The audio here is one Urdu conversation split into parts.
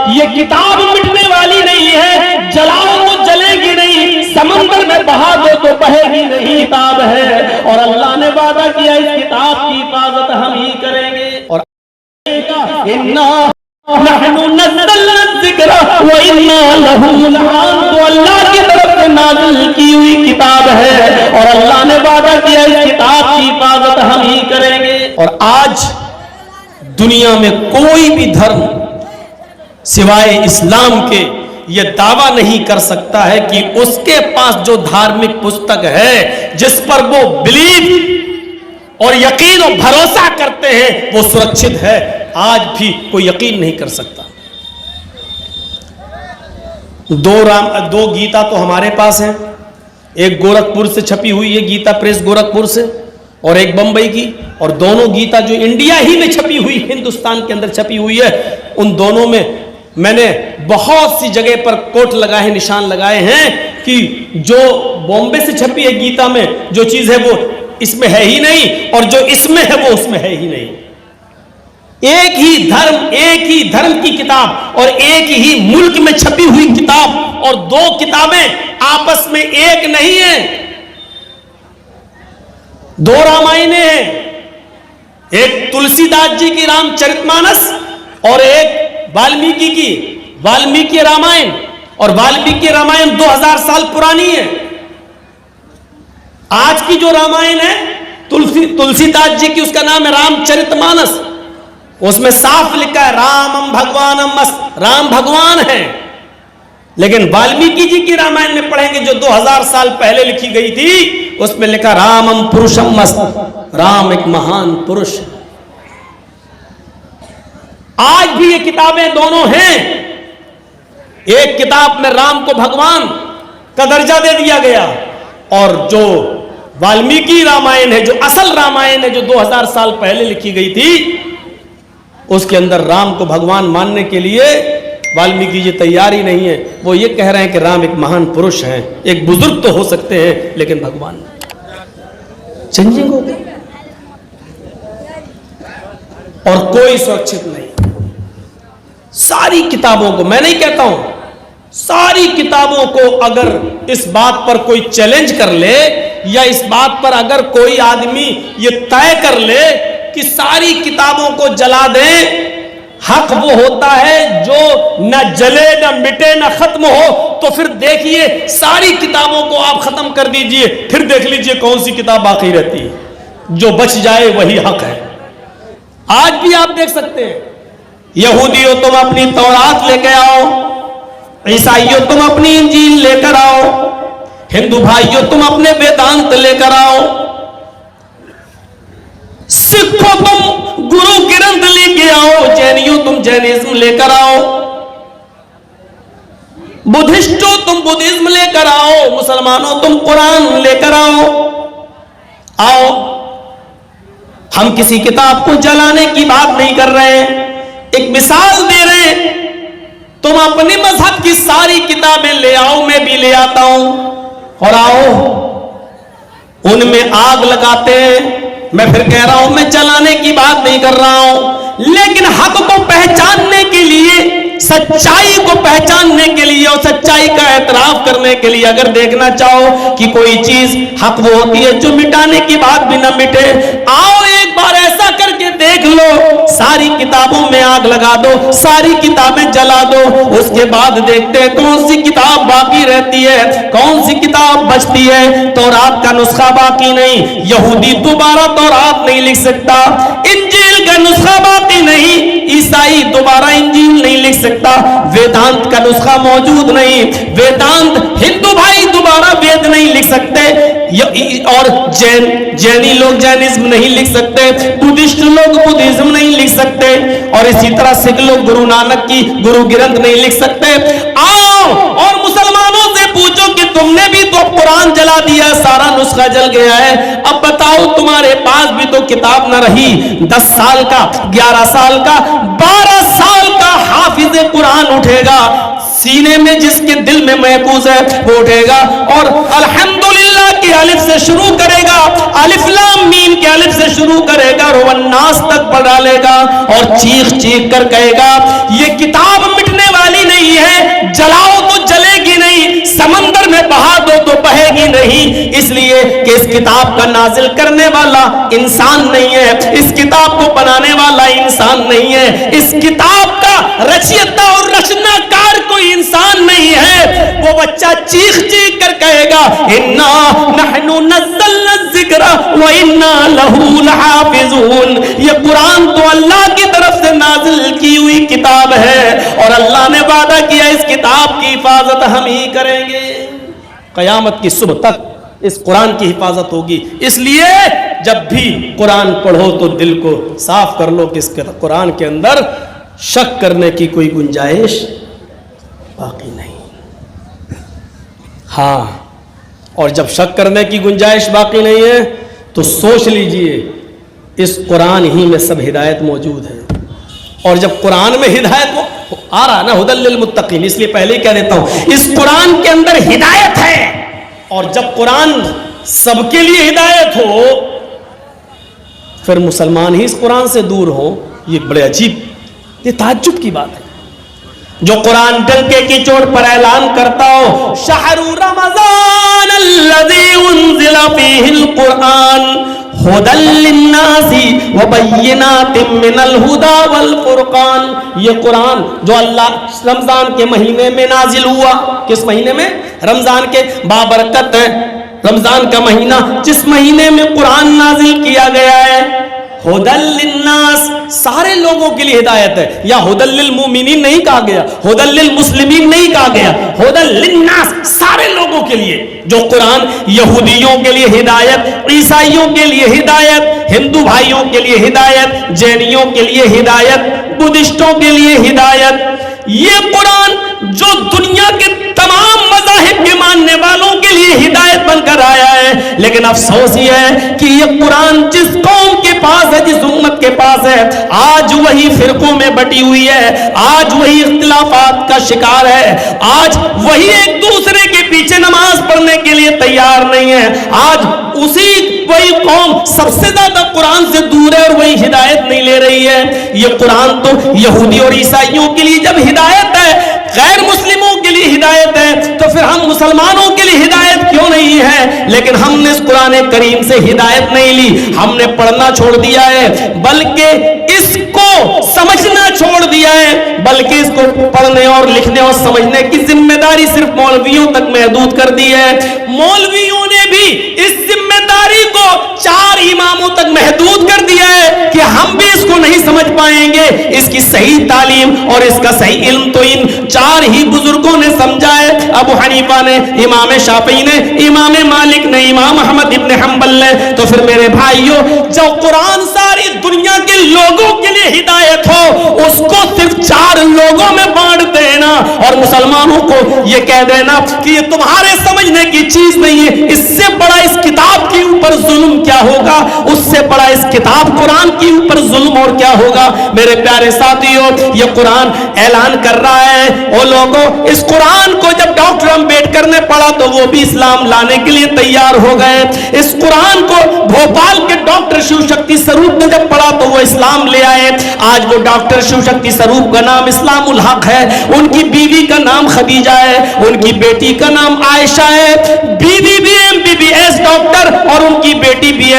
یہ کتاب مٹنے والی نہیں ہے، جلاؤ تو جلے گی نہیں، سمندر میں بہا دو تو بہے گی نہیں، کتاب ہے اور اللہ نے وعدہ کیا اس کتاب کی حفاظت ہم ہی کریں گے۔ اور نحن نزلنا الذکر وَإِنَّا لَهُ لَحَافِظُونَ، تو اللہ کی طرف سے نازل کی ہوئی کتاب ہے اور اللہ نے وعدہ کیا اس کتاب کی حفاظت ہم ہی کریں گے۔ اور آج دنیا میں کوئی بھی دھرم سوائے اسلام کے یہ دعویٰ نہیں کر سکتا ہے کہ اس کے پاس جو دھارمک پستک ہے جس پر وہ بلیو اور یقین اور بھروسہ کرتے ہیں وہ سرکشت ہے، آج بھی کوئی یقین نہیں کر سکتا۔ دو گیتا تو ہمارے پاس ہیں، ایک گورکھپور سے چھپی ہوئی ہے گیتا پریس گورکھپور سے، اور ایک بمبئی کی، اور دونوں گیتا جو انڈیا ہی میں چھپی ہوئی، ہندوستان کے اندر چھپی ہوئی ہے، ان دونوں میں میں نے بہت سی جگہ پر کوٹ لگائے ہیں، نشان لگائے ہیں کہ جو بامبے سے چھپی ہے گیتا میں جو چیز ہے وہ اس میں ہے ہی نہیں، اور جو اس میں ہے وہ اس میں ہے ہی نہیں۔ ایک ہی دھرم کی کتاب اور ایک ہی ملک میں چھپی ہوئی کتاب، اور دو کتابیں آپس میں ایک نہیں ہیں، دو رامائنیں ہیں، ایک تلسی داس جی کی رام چرت مانس اور ایک والمیکی رامائن، اور والمیکی رامائن 2000 سال پرانی ہے۔ آج کی جو رامائن ہے تلسی داس جی کی، اس کا نام ہے رام چرت مانس، اس میں صاف لکھا ہے رامم بھگوانم است، رام بھگوان ہے۔ لیکن والمیکی جی کی رامائن میں پڑھیں گے جو 2000 سال پہلے لکھی گئی تھی، اس میں لکھا رامم پروشم است، رام ایک مہان پروش۔ آج بھی یہ کتابیں دونوں ہیں، ایک کتاب میں رام کو بھگوان کا درجہ دے دیا گیا، اور جو والمیکی رامائن ہے، جو اصل رامائن ہے جو 2000 سال پہلے لکھی گئی تھی، اس کے اندر رام کو بھگوان ماننے کے لیے والمیکی جی تیار ہی نہیں ہے۔ وہ یہ کہہ رہے ہیں کہ رام ایک مہان پروش ہیں، ایک بزرگ تو ہو سکتے ہیں لیکن بھگوان نہیں۔ چینجنگ ہو گئی اور کوئی سرکشت نہیں۔ ساری کتابوں کو، میں نہیں کہتا ہوں، ساری کتابوں کو اگر اس بات پر کوئی چیلنج کر لے یا اس بات پر اگر کوئی آدمی یہ طے کر لے کہ ساری کتابوں کو جلا دیں، حق وہ ہوتا ہے جو نہ جلے نہ مٹے نہ ختم ہو، تو پھر دیکھیے ساری کتابوں کو آپ ختم کر دیجئے، پھر دیکھ لیجئے کون سی کتاب باقی رہتی ہے، جو بچ جائے وہی حق ہے۔ آج بھی آپ دیکھ سکتے ہیں، یہودیوں تم اپنی تورات لے کے آؤ، عیسائیوں تم اپنی انجیل لے کر آؤ، ہندو بھائیوں تم اپنے ویدانت لے کر آؤ، سکھوں تم گرو گرنتھ لے کے آؤ، جینیوں تم جینزم لے کر آؤ، بدھسٹوں تم بدھزم لے کر آؤ، مسلمانوں تم قرآن لے کر آؤ۔ ہم کسی کتاب کو جلانے کی بات نہیں کر رہے ہیں، ایک مثال دے رہے ہیں۔ تم اپنی مذہب کی ساری کتابیں لے آؤ، میں بھی لے آتا ہوں، اور آؤ ان میں آگ لگاتے ہیں۔ میں پھر کہہ رہا ہوں، میں جلانے کی بات نہیں کر رہا ہوں، لیکن حق کو پہچاننے کے لیے، سچائی کو پہچاننے کے لیے اور سچائی کا اعتراف کرنے کے لیے اگر دیکھنا چاہو کہ کوئی چیز حق وہ ہوتی ہے جو مٹانے کی بات بھی نہ مٹے، آؤ ایک بار ایسا کر کے دیکھ لو، ساری کتابوں میں آگ لگا دو، ساری کتابیں جلا دو، اس کے بعد دیکھتے ہیں کون سی کتاب باقی رہتی ہے، کون سی کتاب بچتی ہے۔ تورات کا نسخہ باقی نہیں، یہودی دوبارہ تورات نہیں لکھ سکتا، انجیل کا نسخہ باقی نہیں، عیسائی دوبارہ انجیل نہیں لکھ سکتا، ویدانت کا نسخہ موجود نہیں، ویدانت ہندو بھائی دوبارہ وید نہیں لکھ سکتے، اور جینی لوگ جینزم نہیں لکھ سکتے، بدھسٹ لوگ بدھزم نہیں لکھ سکتے، اور اسی طرح سکھ لوگ گرو نانک کی گرو گرنتھ نہیں لکھ سکتے۔ آؤ اور مسلمانوں سے پوچھو کہ تم نے بھی تو قرآن جلا دیا، سارا نسخہ جل گیا ہے، اب بتاؤ تمہارے پاس بھی تو کتاب نہ رہی، 10 سال کا، 11 سال کا، 12 سال کا حافظ قرآن اٹھے گا، سینے میں جس کے دل میں محفوظ ہے وہ اٹھے گا اور الحمدللہ کی الف سے شروع کرے گا، الف لام میم کے الف سے شروع کرے گا، والناس تک پڑھ ڈالے گا اور چیخ چیخ کر کہے گا یہ کتاب مٹنے والی اس کتاب کا نازل کرنے والا انسان نہیں ہے, اس کتاب کو بنانے والا انسان نہیں ہے, اس کتاب کا رچیتا اور رچنا کار کوئی انسان نہیں ہے. وہ بچہ چیخ چیخ کر کہے گا انا نحن نزلنا الذکر وانا لہ لحافظون. یہ قرآن تو اللہ کی طرف سے نازل کی ہوئی کتاب ہے اور اللہ نے وعدہ کیا اس کتاب کی حفاظت ہم ہی کریں گے. قیامت کی صبح تک اس قرآن کی حفاظت ہوگی. اس لیے جب بھی قرآن پڑھو تو دل کو صاف کر لو کہ اس قرآن کے اندر شک کرنے کی کوئی گنجائش باقی نہیں. ہاں, اور جب شک کرنے کی گنجائش باقی نہیں ہے تو سوچ لیجئے اس قرآن ہی میں سب ہدایت موجود ہے. اور جب قرآن میں ہدایت آ رہا نا ھدی للمتقین, اس لیے پہلے ہی کہہ دیتا ہوں اس قرآن کے اندر ہدایت ہے. اور جب قرآن سب کے لیے ہدایت ہو پھر مسلمان ہی اس قرآن سے دور ہو, یہ بڑے عجیب, یہ تعجب کی بات ہے. جو قرآن ڈنکے کی چوٹ پر اعلان کرتا ہو شہر رمضان الذی انزل فیہ القرآن ھدی للناس وبینات من الھدی والفرقان. یہ قرآن جو اللہ رمضان کے مہینے میں نازل ہوا, کس مہینے میں؟ رمضان کے بابرکت رمضان کا مہینہ جس مہینے میں قرآن نازل کیا گیا ہے. ھدی للناس سارے لوگوں کے لیے ہدایت ہے. یا ھدی للمؤمنین نہیں کہا گیا, ھدی للمسلمین نہیں کہا گیا, ھدی للناس سارے لوگوں کے لیے. جو قرآن یہودیوں کے لیے ہدایت, عیسائیوں کے لیے ہدایت, ہندو بھائیوں کے لیے ہدایت, جینیوں کے لیے ہدایت, بدھسٹوں کے لیے ہدایت. یہ قرآن جو دنیا کے تمام مذاہب کے ماننے والوں کے لیے ہدایت بن کر آیا ہے. لیکن افسوس یہ ہے کہ یہ قرآن جس قوم کے پاس ہے, جس امت کے پاس ہے, آج وہی فرقوں میں بٹی ہوئی ہے, آج وہی اختلافات کا شکار ہے, آج وہی ایک دوسرے کے پیچھے نماز پڑھنے کے لیے تیار نہیں ہے, آج وہی قوم سب سے زیادہ قرآن سے دور ہے اور وہی ہدایت نہیں لے رہی ہے. یہ قرآن تو یہودی اور عیسائیوں کے لیے جب ہدایت ہے, غیر مسلموں کے لیے ہدایت ہے, تو پھر ہم مسلمانوں کے لیے ہدایت کیوں نہیں ہے؟ لیکن ہم نے اس قرآن کریم سے ہدایت نہیں لی, ہم نے پڑھنا چھوڑ دیا ہے, بلکہ اس کو سمجھنا چھوڑ دیا ہے, بلکہ اس کو پڑھنے اور لکھنے اور سمجھنے کی ذمہ داری صرف مولویوں تک محدود کر دی ہے. مولویوں نے بھی اس ذمہ داری کو 4 اماموں تک محدود کر دیا ہے کہ ہم بھی اس کو نہیں سمجھ پائیں گے. اس کی صحیح تعلیم اور اس کا صحیح علم تو ان 4 ہی بزرگوں نے سمجھا ہے. ابو حنیفہ نے, امام شافعی نے, امام مالک نے, امام احمد ابن حنبل نے. تو پھر میرے بھائیوں, جو قرآن ساری دنیا کے لوگوں کے لیے ہدایت ہو, اس کو صرف 4 لوگوں میں بانٹ دینا اور مسلمانوں کو یہ کہہ دینا کہ یہ تمہارے سمجھنے کی چیز نہیں ہے, اس سے بڑا اس کتاب کے اوپر ظلم کیا ہوگا, اس سے بڑا اس کتاب قرآن کے اوپر ظلم اور کیا ہوگا. میرے پیارے ساتھیوں, یہ قرآن اعلان کر رہا ہے وہ لوگوں, اس قرآن کو جب ڈاکٹر امبیڈکر نے پڑھا تو وہ بھی اسلام لانے کے لیے تیار ہو گئے. اس قرآن کو بھوپال کے ڈاکٹر شیو شکتی سروپ نے جب پڑھا تو وہ اسلام لے آئے. آج وہ ڈاکٹر شیو شکتی سروپ کا نام اسلام الحق ہے, ان کی بیوی کا نام خدیجہ ہے, ان کی بیٹی کا نام عائشہ ہے. بیوی بھی MBBS ڈاکٹر اور ان کی بیٹی بھی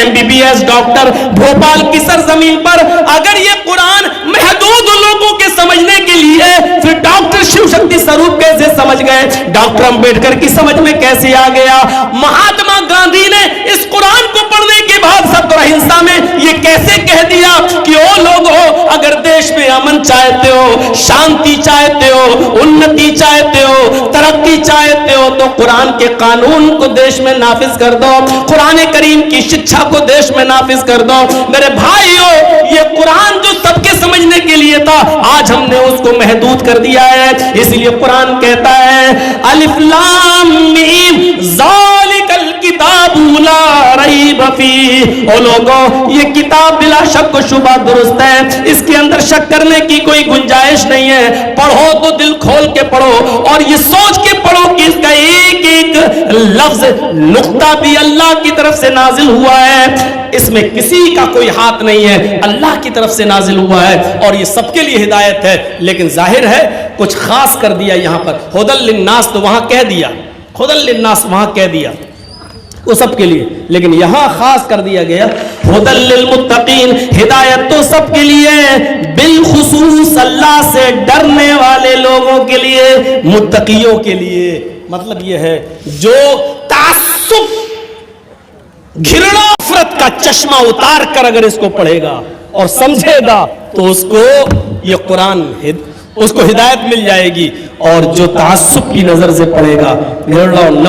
MBBS ڈاکٹر. بھوپال کی سرزمین پر اگر یہ قرآن محدود لوگوں کے سمجھنے کے لیے پھر ڈاکٹر شیو شکتی سروپ کیسے سمجھ گئے, ڈاکٹر امبیڈکر کی سمجھ میں کیسے آ گیا, مہاتما گاندھی نے اس قرآن کو پڑھنے کے بعد صدر اہنسا میں یہ کیسے کہہ دیا کہ او لوگو, اگر دیش میں امن چاہتے ہو, شانتی چاہتے ہو, انتی چاہتے ہو, ترقی چاہتے ہو تو قرآن کے قانون کو دیش میں نافذ کر دو, قرآن کریم کی شکشا کو دیش میں نافذ کر دو. میرے بھائیو, یہ قرآن جو سب کے سمجھنے کے لیے تھا, آج ہم نے اس کو محدود کر دیا ہے. اس لیے قرآن کہتا ہے الف لام میم ذالک الکتاب لا ریب فیہ. او لوگوں, یہ کتاب بلا شک و شبہ درست ہے, اس کے اندر شک کرنے کی کوئی گنجائش نہیں ہے. پڑھو تو دل کھول کے پڑھو اور یہ سوچ کے پڑھو کہ اس کا ایک ایک لفظ نقطہ بھی اللہ کی طرف سے نازل ہوا ہے, اس میں کسی کا کوئی ہاتھ نہیں ہے, اللہ کی طرف سے نازل ہوا ہے اور یہ سب کے لیے ہدایت ہے. لیکن ظاہر ہے کچھ خاص کر دیا یہاں پر. ھدی للناس تو وہاں کہہ دیا, ھدی للناس وہاں کہہ دیا, وہ سب کے لیے، لیکن یہاں خاص کر دیا گیا ہدی للمتقین، ہدایت تو سب کے لیے، بالخصوص اللہ سے ڈرنے والے لوگوں کے لیے، متقیوں کے لیے۔ مطلب یہ ہے جو تعصب، گھرنا، نفرت کا چشمہ اتار کر اگر اس کو پڑھے گا اور سمجھے گا تو اس کو یہ قرآن اس کو ہدایت مل جائے گی، اور جو تعصب کی نظر سے پڑھے گا،